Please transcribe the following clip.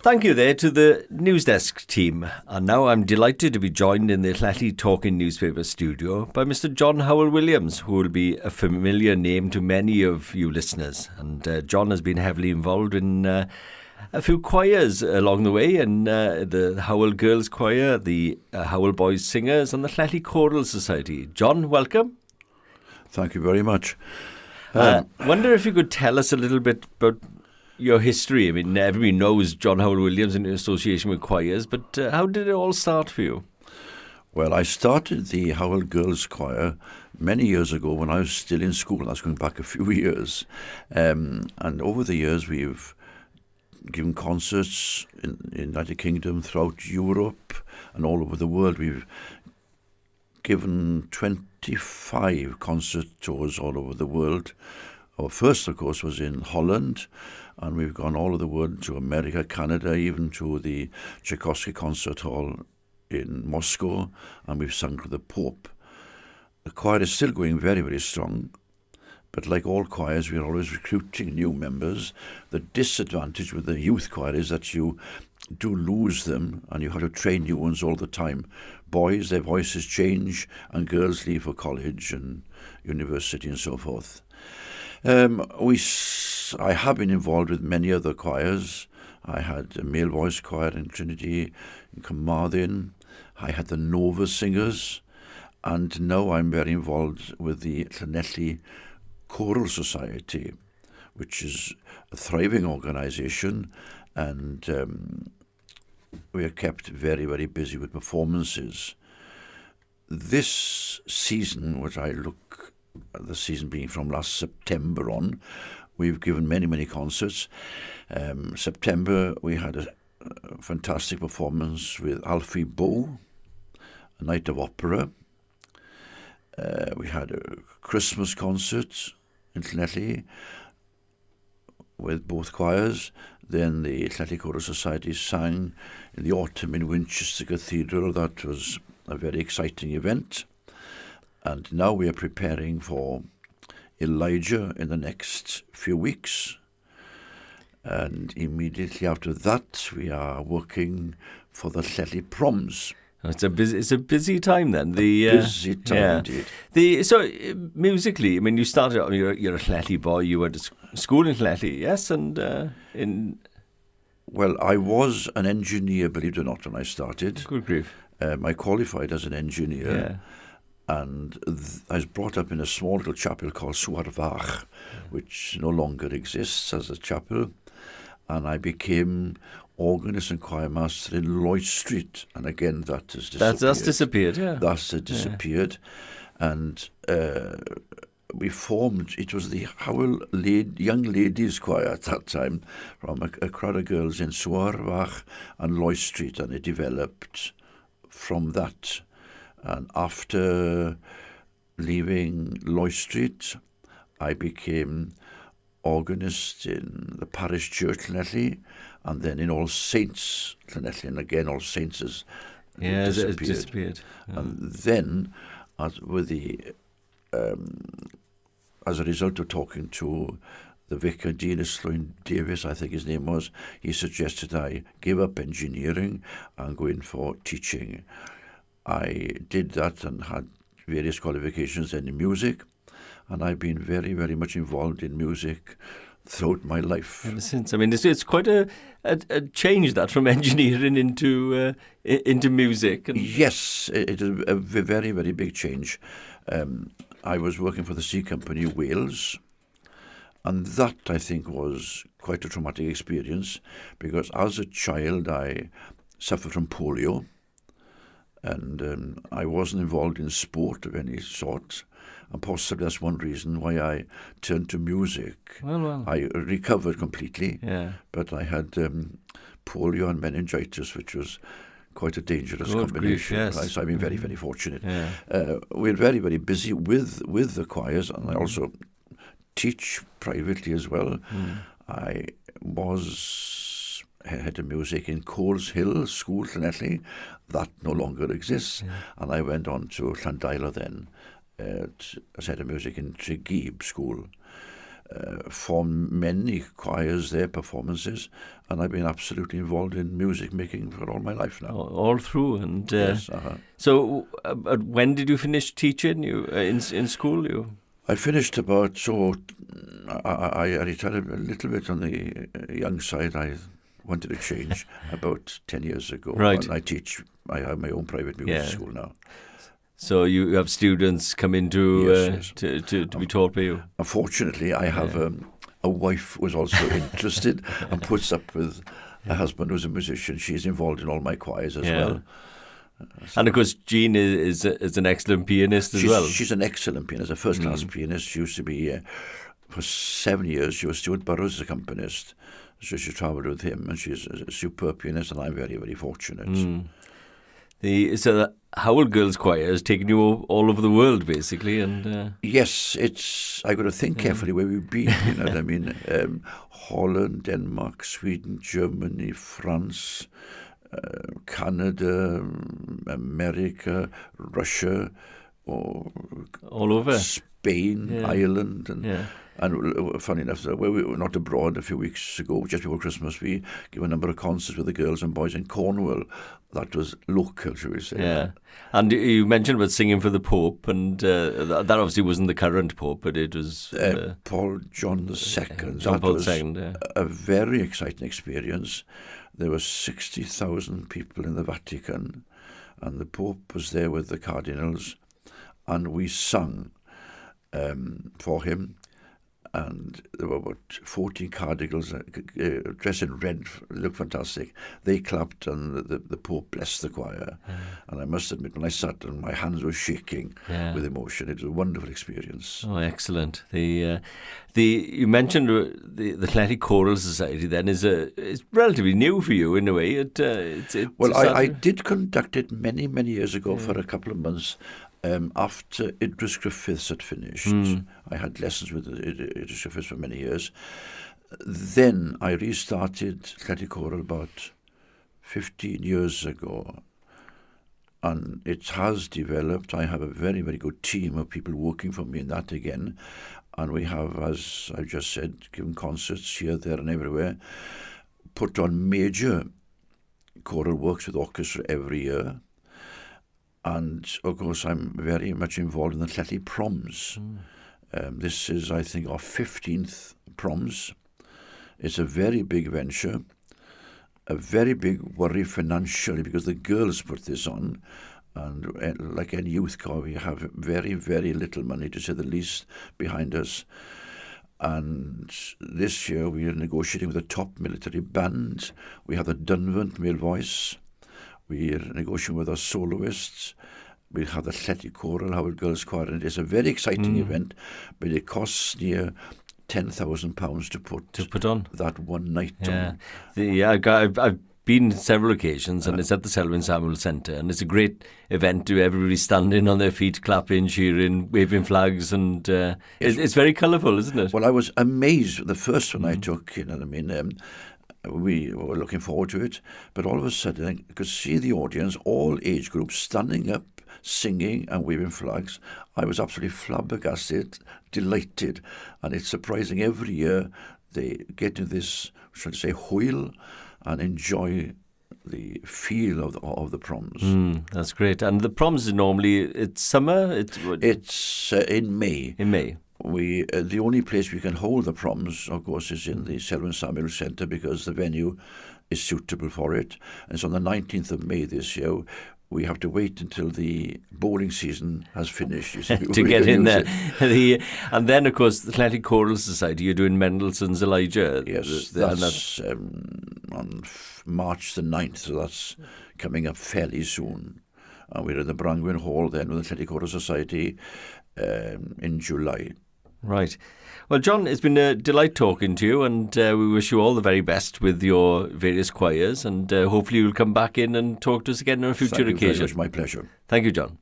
Thank you there to the News Desk team. And now I'm delighted to be joined in the Llanelli Talking Newspaper studio by Mr. JohnHywelWilliams, who will be a familiar name to many of you listeners. And John has been heavily involved in a few choirs along the way, and the Hywel Girls Choir, the Hywel Boys Singers, and the Llanelli Choral Society. John, welcome. Thank you very much. Wonder if you could tell us a little bit about your history. I mean, everybody knows John Hywel-Williams in association with choirs, but how did it all start for you? Well, I started the Hywel Girls Choir many years ago when I was still in school. That's going back a few years. And over the years, we've given concerts in the United Kingdom, throughout Europe, and all over the world. We've given 25 concert tours all over the world. Our first, of course, was in Holland, and we've gone all over the world to America, Canada, even to the Tchaikovsky Concert Hall in Moscow, and we've sung to the Pope. The choir is still going very, very strong, but like all choirs, we're always recruiting new members. The disadvantage with the youth choir is that you do lose them, and you have to train new ones all the time. Boys, their voices change, and girls leave for college and university and so forth. I have been involved with many other choirs. I had a male voice choir in Trinity, in Carmarthen. I had the Nova Singers, and now I'm very involved with the Llanelli Choral Society, which is a thriving organisation, and we are kept very, very busy with performances. This season, which I look at the season being from last September on, we've given many, many concerts. September, we had a fantastic performance with Alfie Bow, a night of opera. We had a Christmas concert in Llanelli with both choirs. Then the Llanelli Choral Society sang in the autumn in Winchester Cathedral. That was a very exciting event. And now we are preparing for Elijah in the next few weeks. And immediately after that, we are working for the Llanelli Proms. It's a busy time then. Busy time indeed. So musically, I mean, you started. I mean, you're a Llanelli boy. You went to school in Llanelli, yes, and Well, I was an engineer, believe it or not, when I started. Good grief. I qualified as an engineer, and I was brought up in a small little chapel called Swarvach, which no longer exists as a chapel, and I became organist and choir master in Lloyd Street, and again that has disappeared. That's disappeared, yeah. That's disappeared, and we formed, it was the Hywel Young Ladies Choir at that time, from a crowd of girls in Swarvach and Lloyd Street, and it developed from that. And after leaving Lloyd Street, I became organist in the parish church Llanelli, and then in All Saints Llanelli, and again All Saints has disappeared. Yeah. And then, as a result of talking to the vicar, Dean Sloan Davis, I think his name was, he suggested I give up engineering and go in for teaching. I did that and had various qualifications in music, and I've been very, very much involved in music throughout my life. Ever since, I mean, it's quite a change that from engineering into music. Yes, it is a very, very big change. I was working for the Sea Company Wales, and that, I think, was quite a traumatic experience, because as a child I suffered from polio, and I wasn't involved in sport of any sort, and possibly that's one reason why I turned to music. Well. I recovered completely, Yeah. but I had polio and meningitis, which was quite a dangerous combination. Grief, yes. Right? So I've been very, very fortunate. Yeah. We're very, very busy with the choirs, and I also teach privately as well. I was head of music in Coles Hill School, Llanelli. That no longer exists. And I went on to Llandailo then, as head of music in Tregeeb School. formed many choirs, their performances, and I've been absolutely involved in music making for all my life now. All through. And Yes. so, when did you finish teaching? You in school? I finished about, I retired a little bit on the young side. I wanted to change about 10 years ago. Right. And I have my own private music school now. So you have students come into Yes. to be taught by you? Unfortunately, I have a wife who was also interested and puts up with a husband who's a musician. She's involved in all my choirs as well. And of course, Jean is an excellent pianist as well. She's an excellent pianist, a first-class pianist. She used to be, for 7 years, she was Stuart Burroughs' accompanist. So she travelled with him, and she's a superb pianist, and I'm very, very fortunate. So the Hywel Girls Choir has taken you all over the world, basically, and yes, I got to think carefully where we've been. You know what I mean? Holland, Denmark, Sweden, Germany, France, Canada, America, Russia, or all over Spain, Ireland, and funny enough, where we were not abroad a few weeks ago, just before Christmas, we gave a number of concerts with the girls and boys in Cornwall. That was local, shall we say. Yeah. And you mentioned about singing for the Pope, and that obviously wasn't the current Pope, but it was... Paul John II. John Paul II, a very exciting experience. There were 60,000 people in the Vatican, and the Pope was there with the cardinals, and we sung for him. And there were about 14 cardinals dressed in red, looked fantastic. They clapped, and the Pope blessed the choir. And I must admit, when I sat and my hands were shaking with emotion, it was a wonderful experience. Oh, excellent! You mentioned the Llanelli Choral Society. Then it's relatively new for you in a way. I did conduct it many years ago for a couple of months. After Idris Griffiths had finished, I had lessons with Idris Griffiths for many years. Then I restarted Llanelli Choral about 15 years ago, and it has developed. I have a very, very good team of people working for me in that again, and we have, as I've just said, given concerts here, there and everywhere, put on major choral works with orchestra every year. And, of course, I'm very much involved in the Llanelli Proms. This is, I think, our 15th Proms. It's a very big venture, a very big worry financially, because the girls put this on. And like any youth choir, we have very, very little money, to say the least, behind us. And this year we are negotiating with a top military band. We have the Dunvant male voice. We are negotiating with our soloists. We have the Llanelli Choral, Hywel Girls Choir, and it's a very exciting event, but it costs near £10,000 to put on that one night on. I've been several occasions, and it's at the Selwyn Samuel Centre, and it's a great event to everybody standing on their feet, clapping, cheering, waving flags, and it's very colourful, isn't it? Well, I was amazed the first one I took, you know what I mean. We were looking forward to it, but all of a sudden I could see the audience, all age groups, standing up, singing and waving flags. I was absolutely flabbergasted, delighted, and it's surprising every year they get into this, shall I say, hwyl, and enjoy the feel of the proms. That's great. And the proms is normally, it's summer? It's in May. In May. We the only place we can hold the proms, of course, is in the Selwyn Samuel Centre, because the venue is suitable for it. And so on the 19th of May this year, we have to wait until the bowling season has finished, you see, to get in there. And then, of course, the Llanelli Choral Society, you're doing Mendelssohn's Elijah. Yes, that's on March the 9th, so that's coming up fairly soon. And we're in the Brangwyn Hall then with the Llanelli Choral Society in July. Right. Well, John, it's been a delight talking to you, and we wish you all the very best with your various choirs, and hopefully you'll come back in and talk to us again on a future occasion. Thank you very much. My pleasure. Thank you, John.